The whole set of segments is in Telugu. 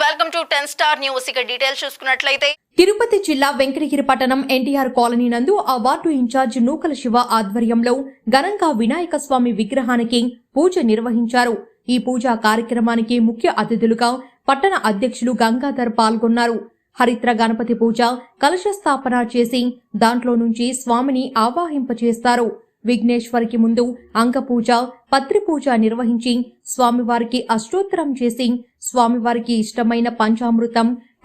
Welcome to 10 star news. ఇక డీటెయిల్స్ చూసుకున్నట్లయితే తిరుపతి జిల్లా వెంకటగిరి పట్టణం ఎన్టీఆర్ కాలనీ నందు ఆ వార్డు ఇన్ఛార్జ్ నూకల శివ ఆధ్వర్యంలో ఘనంగా వినాయక స్వామి విగ్రహానికి పూజ నిర్వహించారు. ఈ పూజా కార్యక్రమానికి ముఖ్య అతిథులుగా పట్టణ అధ్యక్షులు గంగాధర్ పాల్గొన్నారు. హరిత్ర గణపతి పూజ కలశ స్థాపన చేసి దాంట్లో నుంచి స్వామిని ఆవాహింపచేస్తారు. విఘ్నేశ్వరికి ముందు అంగపూజ, పత్రి పూజ నిర్వహించి స్వామివారికి అష్టోత్తరం చేసి స్వామివారికి ఇష్టమైన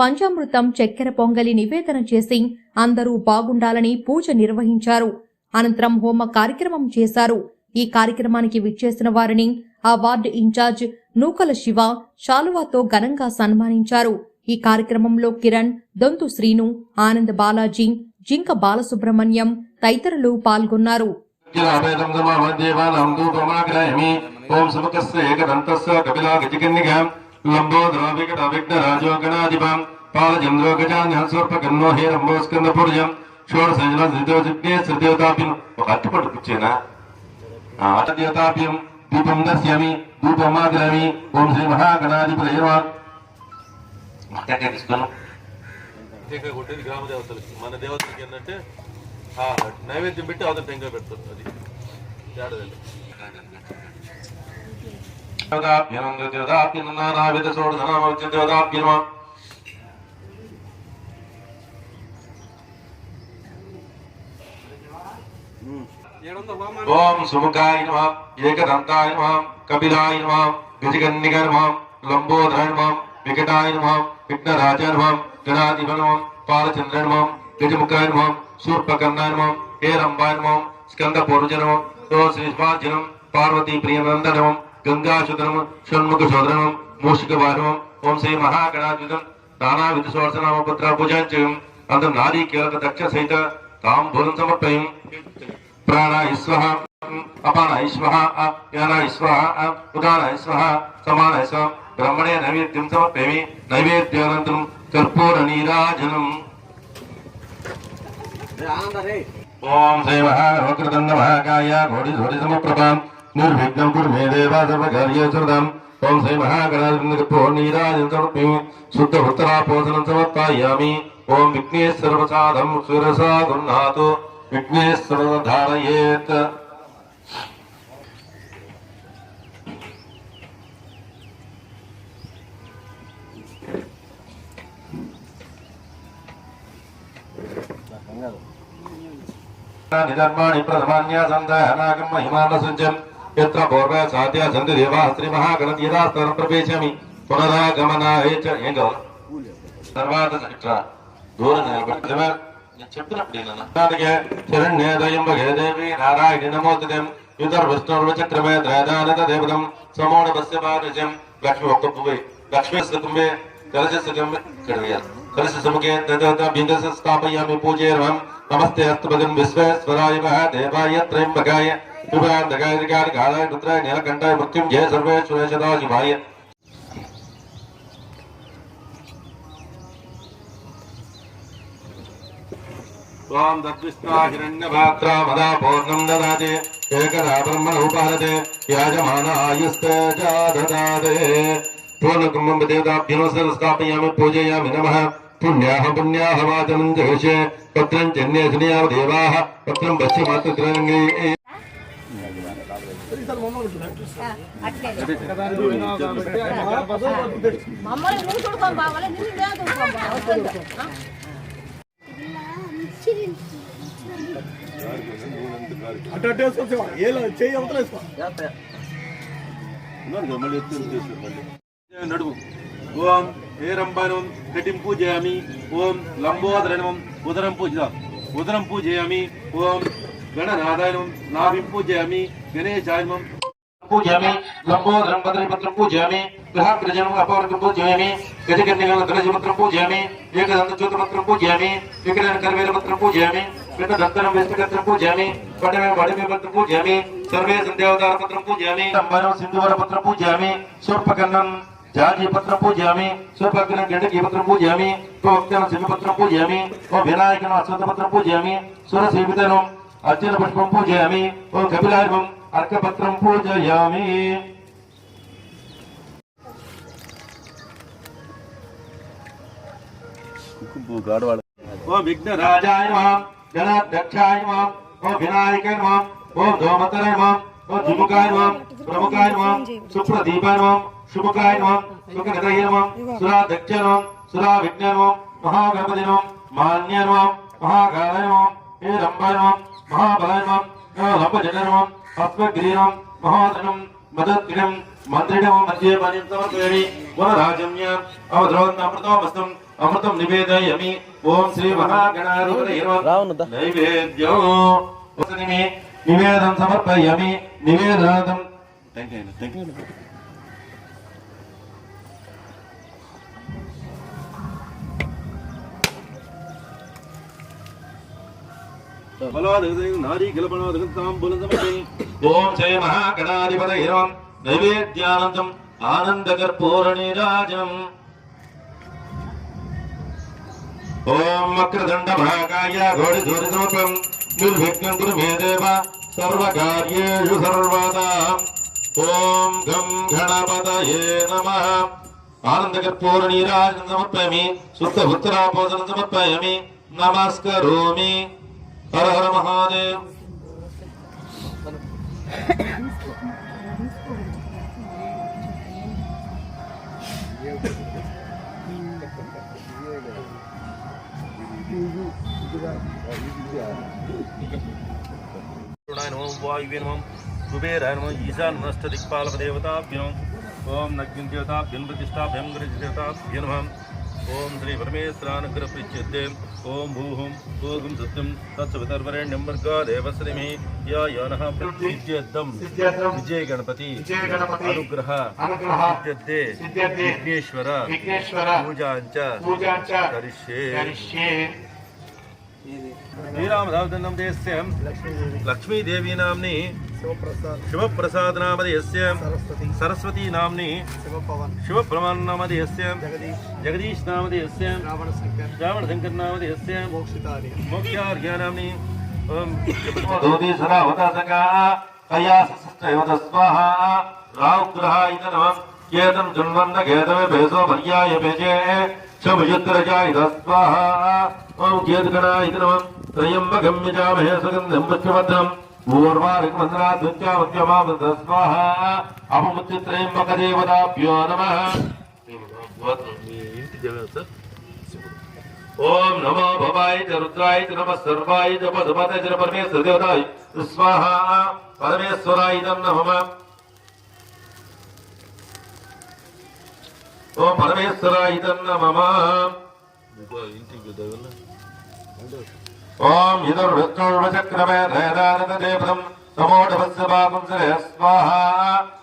పంచామృతం చక్కెర పొంగలి నివేదన చేసి అందరూ బాగుండాలని పూజ నిర్వహించారు. అనంతరం హోమ కార్యక్రమం చేశారు. ఈ కార్యక్రమానికి విచ్చేసిన వారిని ఆ వార్డు ఇన్ఛార్జ్ నూకల శివ శాలువాతో ఘనంగా సన్మానించారు. ఈ కార్యక్రమంలో కిరణ్, దొంతు శ్రీను, ఆనంద్ బాలాజీ, జింక బాలసుబ్రహ్మణ్యం తదితరులు పాల్గొన్నారు. ఓం సమకస్య ఏకదంతస్య కపిలా గజకన్నికాం లంబోదరో వికటవిఘ్నరాజో గణాధిపం పాలచంద్రో గజాన్యం స్వర్పకర్ణో హేరంబో స్కందపూర్జం షోడశజన శ్రీదేవతాభ్యం. ఒక అట్టుపట్టు కూర్చేనా దేవతాభ్యం దీపం దర్శయామి ధూపమాగ్రయామి. ఓం శ్రీ మహాగణాధిపతయే నమః. తీసుకున్నాం కొట్టేది గ్రామ దేవతలకి, మన దేవతలకి ఏంటంటే నైవేద్యం పెట్టి అవతల టెంకాయ పెడతారు. అది తేడాదండి. ఓం సుముఖాయ నమః, ఏకదంతాయ నమః, కపిలాయ నమః, గజకన్నికాయ నమః, లంబోదరాయ నమః, వికటాయ నమః, విఘ్నరాజాయ నమః, గణాధిపతయే నమః, పాలచంద్రాయ నమః, గజముఖాయ నమః, శూర్పకర్ణాయ నమః, హేరంబాయ నమః, స్కందపూర్వజ నమః, శ్రీస్వాజనం పార్వతీ ప్రియనందనం గంగాసుతనం షణ్ముఖశోధనం మూషికవాహనం. ఓం శ్రీ మహాగణాధిపతం నానావిధ షోడశనామపుత్ర పూజాంచయం. అందరం నారీకేళక దక్ష సహిత తాంబూలం సమర్పయం. ప్రాణాయ స్వః, అపానాయ స్వః, యానాయ స్వః, ఉదానాయ స్వః, సమానాయ స్వః. బ్రహ్మణే నైవేద్యం సమర్పయామి. నైవేద్యానంతరం కర్పూర నీరాజనం. ఓం శ్రీ మహావక్రదండ మహాకాయ ఘోడి ఘోడి సమప్రభాం నిర్విఘ్నం కురు మే దేవా సర్వకార్యేషు. ఓం శ్రీ మహాగణాధిపతయే సమర్పయామి. శుద్ధ ఉత్తరాపోసనం సమర్పయామి. ఓం విఘ్నేశ్వరప్రసాదం శిరసా గృహ్ణాతు విఘ్నేశ్వర ధారయేత్. నిధర్మాణి ప్రథమాన్యాసందహనాగం మహిమానసంచం యత్ర పూర్వ సాధ్య సంతి దేవా శ్రీ మహాగణతీరాస్థానం ప్రవేశామి. పునరాగమనాయ ఏం కావాలి తర్వాత ఇట్లా దూరం చెప్పినప్పుడు శరణ్యేదయం భగే దేవి నారాయణి నమోస్తుతం యుధర్ విష్ణుర్వచక్రమే త్రయదానత దేవతం సమోణవస్య పాదజం. లక్ష్మి ఒక్క పువ్వే లక్ష్మీ కుంభే కలశ సముఖే బిందస స్థాపయామి పూజేర్వం. నమస్తే అస్తు భగన్ విశ్వేశ్వరాయ దేవాయ త్రయంబకాయ శుభాంతకాయ కాళాయ రుద్రాయ నీలకంఠాయ మృత్యుంజయ సర్వేశ్వరాయ సదాశివాయ. త్వాం దద్విష్ణా హిరణ్యపాత్రా మదా పూర్ణం దదాతి ఏకదా బ్రహ్మణోపారతే యాజమాన ఆయుస్తే దదాతే. పూర్ణకుంభం దేవతాభ్యో స్థాపయామి పూజయామి. నమః పుణ్యాహ పుణ్యాహ వాచనం జగషే పత్రం చన్యేషిణ్యా దేవాః పత్రం పశ్చిమాత్రంగే. నడువు. ఓం హేరంబానం కటిం పూజయామి. ఓం లంబోదరణం ఉదరం పూజయామి. ఓం గణనాదాయనం నాభిం పూజయామి. గణేశాయనం పూజయామి. లంబోదరం భద్రపత్రం పూజయామి. గ్రహాగ్రజనం అపవర్గం పూజయామి. గజకన్యగం గణజపత్రం పూజయామి. ఏకదంతచూతపత్రం పూజయామి. వికరణ కర్వేలపత్రం పూజయామి. వికటదంతరం విష్ణుకత్రం పూజయామి. వడమే పత్రం పూజయామి. సర్వే సంధ్యావతార పత్రం పూజయామి. అంబరం సింధువర పత్రం పూజయామి. శూర్పకర్ణం జాజీ పత్రం పూజయామి. శూర్పకర్ణం గండకీ పత్రం పూజయామి. ప్రోక్తం శివపత్రం పూజయామి. ఓ వినాయకం అశ్వత పత్రం పూజయామి. సురసేవితనం అర్జున పుష్పం పూజయామి. ఓ కపిలార్వం అర్కపత్రం పూజయామి. ఓం విఘ్నరాజాయ నమః గణాధ్యక్షాయ నమః ఓం వినాయకాయ నమః ఓం ధూమతరాయ నమః ఓం జుముఖాయ నమః ప్రముఖాయ నమః సుప్రదీపాయ నమః శుభకాయ నమః సుఖనిధయ నమః సురాధ్యక్షాయ నమః సురావిఘ్నాయ నమః మహాగణపతి నమః మాన్యాయ నమః మహాకాలాయ నమః హేరంబాయ నమః మహాబలాయ నమః లంబజనాయ నమః అస్మద్గిరీనం మహాదనం మదద్గిరం మంత్రిణం మధ్యే పానీయం సమర్పయామి వనరాజమ్యాం అవధ్రోన్నమృతమస్తం అమృతం నివేదయామి ఓం శ్రీ మహాగణాధిపతయే నమః నైవేద్యం నివేదనం సమర్పయామి నివేదనార్థం ఓం శ్రీ మహాగణాధిపతయే నమః నైవేద్యానందం ఆనందకర్పూరనీరాజనం ఓం వక్రదండ మహాకాయ ఘోడిధూరిసమర్పం నిర్విఘ్నం కురు మే దేవ సర్వకార్యేషు సర్వదా ఓం గం గణపతయే నమః ఆనందకర్పూరనీరాజనం సమర్పయామి శుద్ధ ఉత్తరాపోసనం సమర్పయామి నమస్కరోమి హర హర మహాదేవ్ నమః వాయువే నమః కుబేరాయ నమః ఈశాన్యష్టదిక్పాలకదేవతాభ్యో ఓం నగ్నిదేవతాభ్యం ప్రతిష్టాభ్యం దేవతాభ్యో నమః ఓం శ్రీ పరమేశ్వరానుగ్రహ ప్రీత్యర్థే ఓం భూహుం భూగుం సత్యం తత్సవితర్వరేణ్యం భర్గో దేవస్య ధీమహి యో నః ప్రచోదయాత్ విజయ గణపతి అనుగ్రహ సిద్ధ్యర్థే విఘ్నేశ్వర పూజాంచ కరిష్యే శ్రీరామదావదన్నం దేశస్య లక్ష్మీదేవి నామ్ని శివప్రసాద్ నామధేయస్య సరస్వతీ నామ్ని శివప్రమాన్ నామధేయస్య జగదీష్ నామధేయస్య రావణశంకర్ నామధేయస్య మోక్షార్ఘ్య నామ్ని దోది సదా వదసకా కయాసస్తయోద స్వాహా రావుగ్రహాయ నమః కేతం జన్మన్న కేతమే భేసో భర్యాయ భేజే శమయుద్రజాయ స్వాహా ఓం కేతగణాయ నమః త్రయంబకం యజామహే సుగంధం పుష్పవర్ధనం పూర్వారికమంత్రాద్విత్యావత్యమామృత స్వాహా అహముత్త్రయంబకదేవతాభ్యో నమః ఓం నమో భవాయ చ రుద్రాయ చ నమః సర్వాయ చ పశుపతే చ పరమేశ్వర దేవతాయ స్వాహా పరమేశ్వరాయ నమః ఓం పరమేశ్వరాయ నమః ఓం ఇదర్విష్ణుర్వచక్రమే ధైర్యానదేవతం సమోఢవస్య పాపం శ్రేయ స్వాహా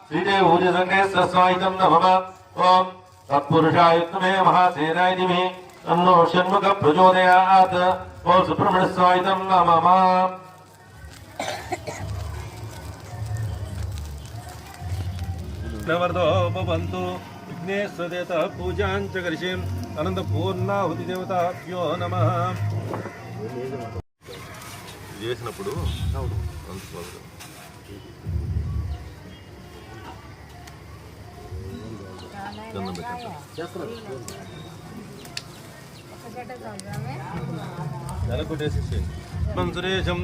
శ్రీదేవ ఊజసంగేశ్వర స్వాయితం నమః ఓం తత్పురుషాయ మే మహాసేనాయ ధిమహి తన్నో షణ్ముఖ ప్రచోదయాత్ ఓం సుబ్రహ్మణ్య స్వాయితం నమః నవర్దో భవంతు విఘ్నేశ్వర దేవత పూజాంచ కరిష్యే అనంతపూర్ణాహుతి దేవతాభ్యో నమః చేసినప్పుడు సురేశం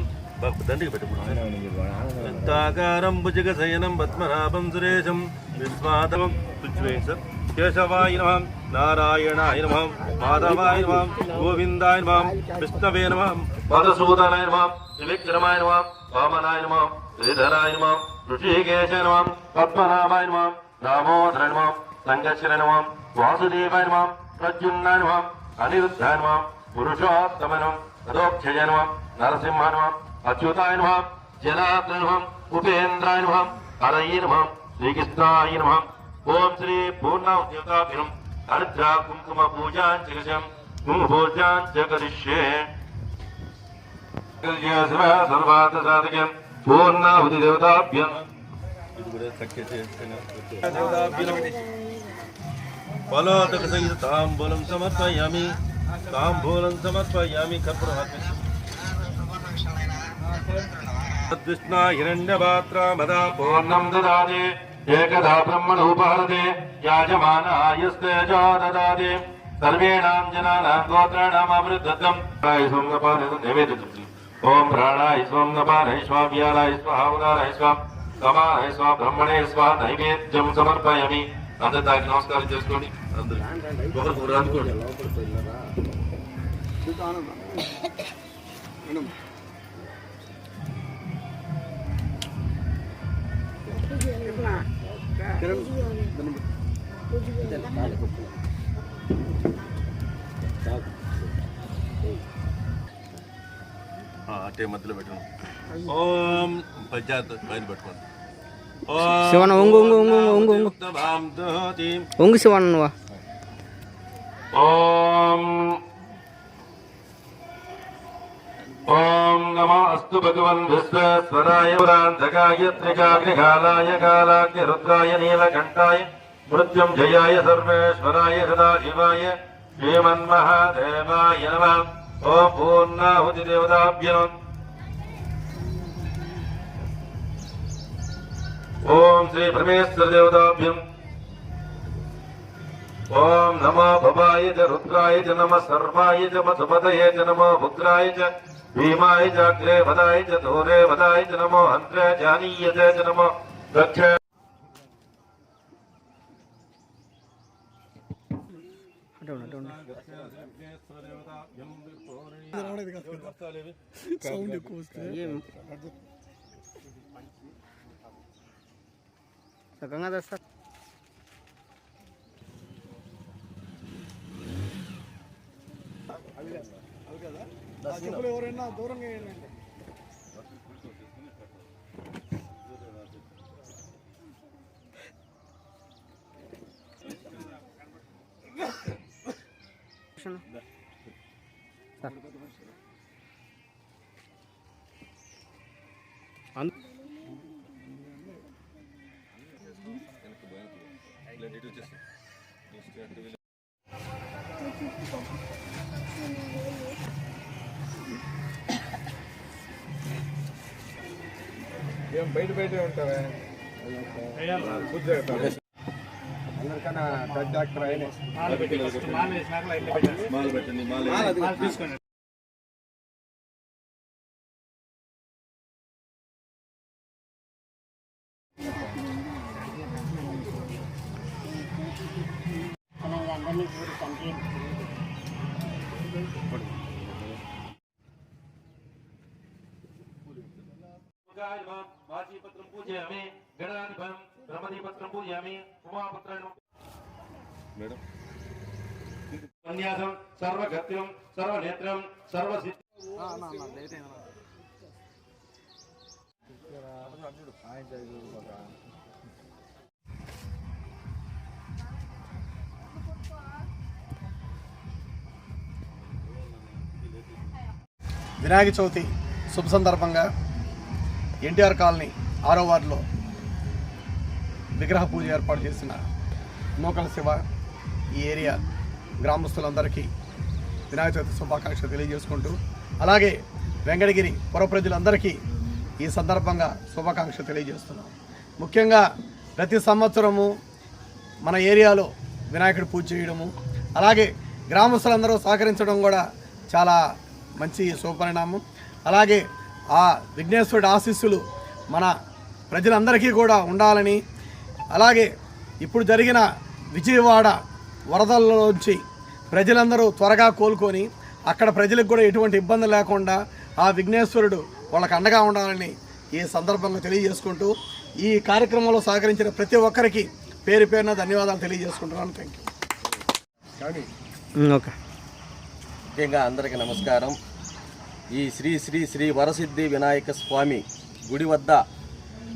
దండికి పెట్టుకుంటాకారం భుజగశయనం పద్మనాభం సురేశం విశ్వాదవం సార్ కేశవాయ నమః నారాయణాయ నమః మాధవాయ నమః గోవిందాయ నమః విష్ణవే నమః మధుసూదనాయ నమః త్రివిక్రమాయ నమః వామనాయ నమః శ్రీధరాయ నమః ఋషికేశాయ నమః పద్మనాభాయ నమః దామోదరాయ నమః సంగశ్వరాయ నమః వాసుదేవాయ నమః ప్రద్యుమ్నాయ నమః అనిరుద్ధాయ నమః పురుషోత్తమాయ నమః అదోక్షయాయ నమః నరసింహాయ నమః అచ్యుతాయ నమః జనార్దనాయ నమః ఉపేంద్రాయ నమః హరయే నమః శ్రీకృష్ణాయ నమః ఓం శ్రీ పూర్ణావతాభ్యం హరిద్రా కుంకుమ పూజాంచ పూజాంచ కరిష్యే సర్వార్థ సాధకం పూర్ణావతి దేవతాభ్యం ఫలోదక సహిత తాంబూలం సమర్పయామి తాంబూలం సమర్పయామి కర్పూరృష్ణ హిరణ్యపాత్ర మదా పూర్ణం దదాతి ఏకదా బ్రహ్మణోపహరతే యాజమానాయస్తేజో దదాతి सर्वेणां जनानां गोत्राणामवृद्धं स्वं नपानाय नैवेद्यं ओम प्राणाय स्वं नपानाय स्वाव्यानाय स्वाहा उदानाय स्वाहा समानाय स्वाहा ब्रह्मणे स्वाहा नैवेद्यं समर्पयामि అందరికీ నమస్కారం చేసుకోండి అందరూ ఒకరు అందుకోండి అట్టే మధ్యలో పెట్టండి ఓం పంచాయత్ పైన పెట్టుకోండి శివన్న ఒంగు శివన్న నువ్వు ఓం ఓం నమో అస్తు భగవన్ విశ్వేశ్వరాయ పురాంతకాయ త్రికాగ్నికాలాయ కాలాగ్ని రుద్రాయ నీలకంఠాయ మృత్యుంజయాయ సర్వేశ్వరాయ సదాశివాయ శ్రీమన్మహాదేవాయ నమః ఓం పూర్ణాహుతి దేవతాభ్యో ఓం శ్రీ పరమేశ్వర దేవతాభ్యం ఓం నమో భవాయ చ రుద్రాయ చ నమః సర్వాయ చ మధుమతయే చ నమో భుద్రాయ చ భీమాయ చ అగ్రే వదాయ చ దూరే వదాయ చ నమో హంత్రే జానీయతే చ నమో దక్ష గంగాధర్ సార్ ఎవరైనా దూరంగా వేయండి. ఏం బయట ఉంటావా అందరికన్నా పెద్ద డాక్టర్ ఆయనే. మాల పెట్టండి తీసుకోండి వాచీపత్రం పూజయామి గణాధిపం బ్రహ్మదీపత్రం పూజయామి ఉమాపత్రాన్ని మేడం సన్యాసం సర్వగత్యం సర్వనేత్రం సర్వసిద్ధి వినాయక చవితి శుభ సందర్భంగా ఎన్టీఆర్ కాలనీ 6వ వార్డులో విగ్రహ పూజ ఏర్పాటు చేసిన నూకల శివ ఈ ఏరియా గ్రామస్తులందరికీ వినాయక చవితి శుభాకాంక్షలు తెలియజేసుకుంటూ అలాగే వెంకటగిరి పుర ప్రజలందరికీ ఈ సందర్భంగా శుభాకాంక్షలు తెలియజేస్తున్నాం. ముఖ్యంగా ప్రతి సంవత్సరము మన ఏరియాలో వినాయకుడి పూజ చేయడము అలాగే గ్రామస్తులందరూ సహకరించడం కూడా చాలా మంచి శుభపరిణామం. అలాగే ఆ విఘ్నేశ్వరుడి ఆశీస్సులు మన ప్రజలందరికీ కూడా ఉండాలని అలాగే ఇప్పుడు జరిగిన విజయవాడ వరదల్లోంచి ప్రజలందరూ త్వరగా కోలుకొని అక్కడ ప్రజలకు కూడా ఎటువంటి ఇబ్బంది లేకుండా ఆ విఘ్నేశ్వరుడు వాళ్ళకి అండగా ఉండాలని ఈ సందర్భంగా తెలియజేసుకుంటూ ఈ కార్యక్రమంలో సహకరించిన ప్రతి ఒక్కరికి పేరు పేరున ధన్యవాదాలు తెలియజేసుకుంటున్నాను. Thank you. ఓకే. ముఖ్యంగా అందరికీ నమస్కారం. ఈ శ్రీ శ్రీ శ్రీ వరసిద్ధి వినాయక స్వామి గుడి వద్ద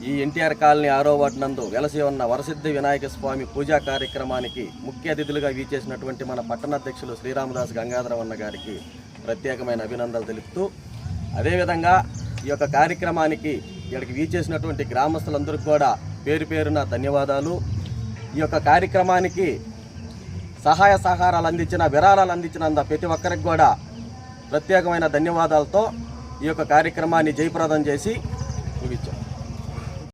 ఈ ఎన్టీఆర్ కాలనీ 6వ వార్డు నందు వెలసి ఉన్న వరసిద్ధి వినాయక స్వామి పూజా కార్యక్రమానికి ముఖ్య అతిథులుగా వీచేసినటువంటి మన పట్టణాధ్యక్షులు శ్రీరామదాస్ గంగాధరం అన్న గారికి ప్రత్యేకమైన అభినందనలు తెలుపుతూ అదేవిధంగా ఈ యొక్క కార్యక్రమానికి ఇక్కడికి వీచేసినటువంటి గ్రామస్తులందరికీ కూడా పేరు పేరున ధన్యవాదాలు. ఈ యొక్క కార్యక్రమానికి సహాయ సహకారాలు అందించిన విరాళాలు అందించిన ప్రతి ఒక్కరికి కూడా ప్రత్యేకమైన ధన్యవాదాలతో ఈ యొక్క కార్యక్రమాన్ని జయప్రదం చేసి